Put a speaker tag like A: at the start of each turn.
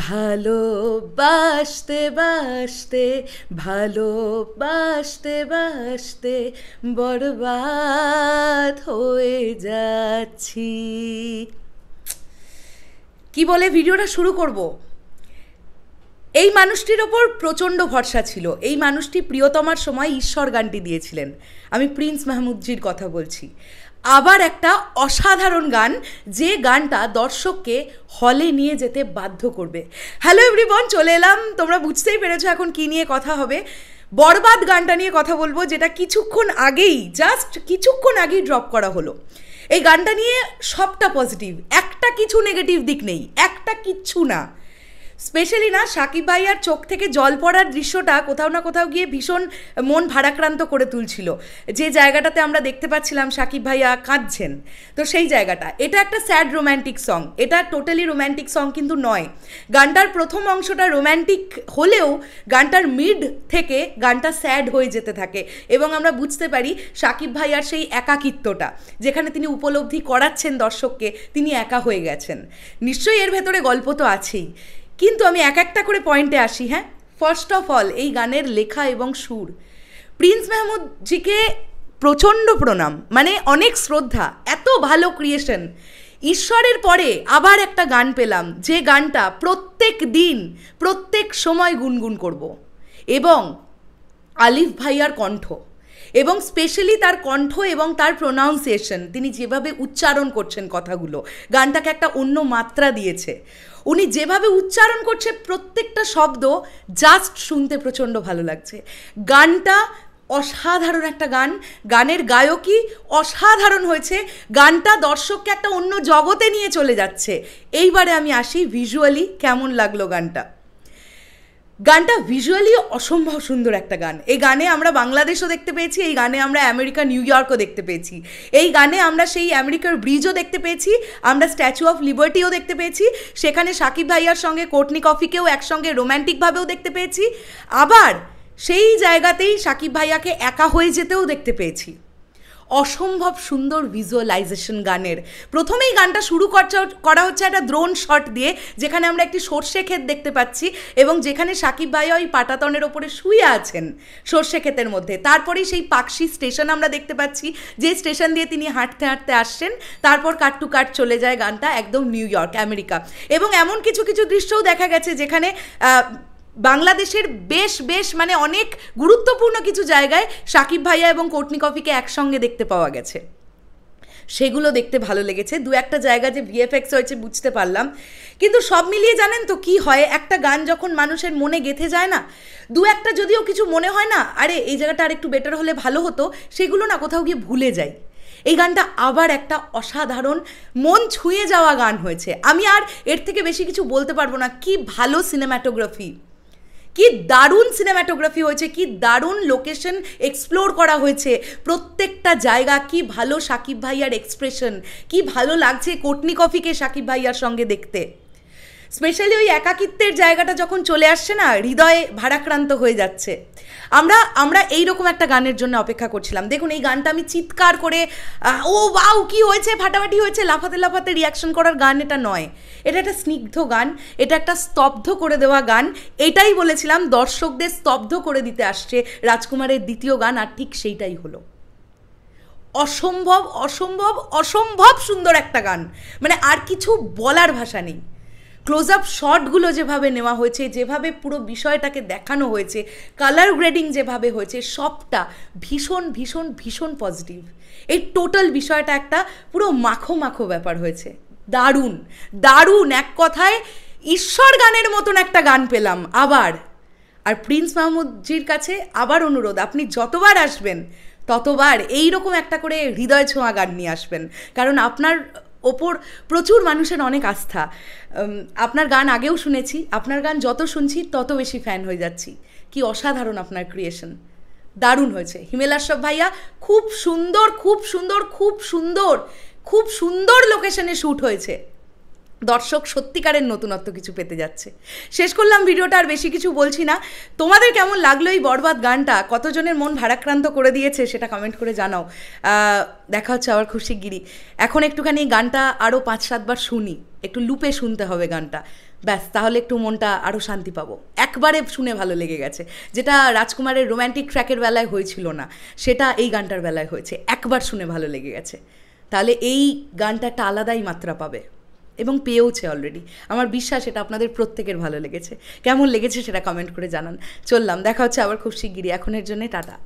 A: ভালোবাসতে বাসতে ভালোবাসতে বাসতে বরবাদ হয়ে যাচ্ছি। কি বলে ভিডিওটা শুরু করব? এই মানুষটির ওপর প্রচণ্ড ভরসা ছিল। এই মানুষটি প্রিয়তমার সময় ঈশ্বর গানটি দিয়েছিলেন। আমি প্রিন্স মাহমুদজির কথা বলছি। আবার একটা অসাধারণ গান, যে গানটা দর্শককে হলে নিয়ে যেতে বাধ্য করবে। হ্যালো এভরিওয়ান, চলে এলাম। তোমরা বুঝতেই পেরেছো এখন কি নিয়ে কথা হবে। বরবাদ গানটা নিয়ে কথা বলবো, যেটা জাস্ট কিছুক্ষণ আগেই ড্রপ করা হলো। এই গানটা নিয়ে সবটা পজিটিভ, একটা কিছু নেগেটিভ দিক নেই, একটা কিচ্ছু না। স্পেশালি না, সাকিব ভাইয়ার চোখ থেকে জল পড়ার দৃশ্যটা কোথাও না কোথাও গিয়ে ভীষণ মন ভারাক্রান্ত করে তুলছিল। যে জায়গাটাতে আমরা দেখতে পাচ্ছিলাম সাকিব ভাইয়া কাঁদছেন, তো সেই জায়গাটা, এটা একটা স্যাড রোম্যান্টিক সং। এটা টোটালি রোম্যান্টিক সং কিন্তু নয়। গানটার প্রথম অংশটা রোম্যান্টিক হলেও গানটার মিড থেকে গানটা স্যাড হয়ে যেতে থাকে এবং আমরা বুঝতে পারি সাকিব ভাইয়ার সেই একাকিত্বটা, যেখানে তিনি উপলব্ধি করাচ্ছেন দর্শককে তিনি একা হয়ে গেছেন। নিশ্চয়ই এর ভেতরে গল্প তো আছেই, কিন্তু আমি এক একটা করে পয়েন্টে আসি। হ্যাঁ, ফার্স্ট অফ অল, এই গানের লেখা এবং সুর, প্রিন্স মাহমুদজিকে প্রচণ্ড প্রণাম, মানে অনেক শ্রদ্ধা। এত ভালো ক্রিয়েশন। ঈশ্বরের পরে আবার একটা গান পেলাম, যে গানটা প্রত্যেক দিন প্রত্যেক সময় গুনগুন করব। এবং আলিফ ভাইয়ার কণ্ঠ, এবং স্পেশালি তার কণ্ঠ এবং তার প্রোনাউন্সিয়েশন, তিনি যেভাবে উচ্চারণ করছেন কথাগুলো, গানটাকে একটা অন্য মাত্রা দিয়েছে। উনি যেভাবে উচ্চারণ করছে প্রত্যেকটা শব্দ, জাস্ট শুনতে প্রচণ্ড ভালো লাগছে। গানটা অসাধারণ একটা গান, গানের গায়কই অসাধারণ হয়েছে। গানটা দর্শককে একটা অন্য জগতে নিয়ে চলে যাচ্ছে। এইবারে আমি আসি ভিজুয়ালি কেমন লাগলো গানটা। গানটা ভিজুয়ালি অসম্ভব সুন্দর একটা গান। এই গানে আমরা বাংলাদেশও দেখতে পেয়েছি, এই গানে আমরা আমেরিকা নিউ ইয়র্কও দেখতে পেয়েছি, এই গানে আমরা সেই আমেরিকার ব্রিজও দেখতে পেয়েছি, আমরা স্ট্যাচু অফ লিবার্টিও দেখতে পেয়েছি, সেখানে সাকিব ভাইয়ার সঙ্গে কোর্টনি কফিকেও একসঙ্গে রোম্যান্টিকভাবেও দেখতে পেয়েছি, আবার সেই জায়গাতেই সাকিব ভাইয়াকে একা হয়ে যেতেও দেখতে পেয়েছি। অসম্ভব সুন্দর ভিজুয়ালাইজেশন গানের। প্রথমেই গানটা শুরু করা হচ্ছে একটা দ্রোণ শট দিয়ে, যেখানে আমরা একটি সর্ষে ক্ষেত দেখতে পাচ্ছি এবং যেখানে সাকিব ভাইয়া ওই পাটাতনের ওপরে শুয়ে আছেন সর্ষে ক্ষেতের মধ্যে। তারপরেই সেই পাকশি স্টেশন আমরা দেখতে পাচ্ছি, যে স্টেশন দিয়ে তিনি হাঁটতে হাঁটতে আসছেন। তারপর কাট টু কাট চলে যায় গানটা একদম নিউ ইয়র্ক, আমেরিকা। এবং এমন কিছু কিছু দৃশ্যও দেখা গেছে যেখানে বাংলাদেশের বেশ মানে অনেক গুরুত্বপূর্ণ কিছু জায়গায় সাকিব ভাইয়া এবং কোর্টনি কফিকে একসঙ্গে দেখতে পাওয়া গেছে। সেগুলো দেখতে ভালো লেগেছে। দু একটা জায়গা যে ভিএফএক্স হয়েছে বুঝতে পারলাম। কিন্তু সব মিলিয়ে জানেন তো কি হয়, একটা গান যখন মানুষের মনে গেঁথে যায় না, দু একটা যদিও কিছু মনে হয় না, আরে এই জায়গাটা আর একটু বেটার হলে ভালো হতো, সেগুলো না কোথাও গিয়ে ভুলে যায়। এই গানটা আবার একটা অসাধারণ মন ছুঁয়ে যাওয়া গান হয়েছে। আমি আর এর থেকে বেশি কিছু বলতে পারবো না। কি ভালো সিনেম্যাটোগ্রাফি, কি দারুণ সিনেম্যাটোগ্রাফি হয়েছে, কি দারুণ লোকেশন এক্সপ্লোর করা হয়েছে প্রত্যেকটা জায়গা। কি ভালো সাকিব ভাইয়ার এক্সপ্রেশন, কি ভালো লাগছে কোর্টনি কফিকে সাকিব ভাইয়ার সঙ্গে দেখতে। স্পেশালি ওই একাকিত্বের জায়গাটা যখন চলে আসছে না, হৃদয়ে ভারাক্রান্ত হয়ে যাচ্ছে। আমরা এইরকম একটা গানের জন্য অপেক্ষা করছিলাম। দেখুন, এই গানটা আমি চিৎকার করে ও বাউ কি হয়েছে, ফাটাফাটি হয়েছে, লাফাতে লাফাতে রিয়াকশন করার গান এটা নয়। এটা একটা স্নিগ্ধ গান, এটা একটা স্তব্ধ করে দেওয়া গান। এটাই বলেছিলাম, দর্শকদের স্তব্ধ করে দিতে আসছে রাজকুমারের দ্বিতীয় গান, আর ঠিক সেইটাই হলো। অসম্ভব অসম্ভব অসম্ভব সুন্দর একটা গান, মানে আর কিছু বলার ভাষা নেই। ক্লোজ আপ শটগুলো যেভাবে নেওয়া হয়েছে, যেভাবে পুরো বিষয়টাকে দেখানো হয়েছে, কালার গ্রেডিং যেভাবে হয়েছে, সবটা ভীষণ ভীষণ ভীষণ পজিটিভ। এই টোটাল বিষয়টা একটা পুরো মাখো মাখো ব্যাপার হয়েছে। দারুণ দারুণ, এক কথায় ঈশ্বর গানের মতন একটা গান পেলাম আবার। আর প্রিন্স মাহমুদজির কাছে আবার অনুরোধ, আপনি যতবার আসবেন ততবার এইরকম একটা করে হৃদয় ছোঁয়া গান নিয়ে আসবেন, কারণ আপনার ওপর প্রচুর মানুষের অনেক আস্থা। আপনার গান আগেও শুনেছি, আপনার গান যত শুনছি তত বেশি ফ্যান হয়ে যাচ্ছি। কি অসাধারণ আপনার ক্রিয়েশন, দারুণ হয়েছে। হিমেল আশরাফ ভাইয়া খুব সুন্দর খুব সুন্দর খুব সুন্দর খুব সুন্দর লোকেশনে শ্যুট হয়েছে। দর্শক সত্যিকারের নতুনত্ব কিছু পেতে যাচ্ছে। শেষ করলাম ভিডিওটা, আর বেশি কিছু বলছি না। তোমাদের কেমন লাগলো এই বরবাদ গানটা, কতজনের মন ভারাক্রান্ত করে দিয়েছে সেটা কমেন্ট করে জানাও। দেখা হচ্ছে আবার খুব শিগগিরই। এখন একটুখানি গানটা আরও 5-7 বার শুনি, একটু লুপে শুনতে হবে গানটা। ব্যাস, তাহলে একটু মনটা আরও শান্তি পাবো। একবারে শুনে ভালো লেগে গেছে, যেটা রাজকুমারের রোম্যান্টিক ট্র্যাকের বেলায় হয়েছিল না, সেটা এই গানটার বেলায় হয়েছে। একবার শুনে ভালো লেগে গেছে, তাহলে এই গানটা একটা আলাদাই মাত্রা পাবে, এবং পেয়েওছে অলরেডি। আমার বিশ্বাস এটা আপনাদের প্রত্যেকের ভালো লেগেছে। কেমন লেগেছে সেটা কমেন্ট করে জানান। চললাম, দেখা হচ্ছে আবার খুব শিগগিরই। এখনের জন্যে টাটা।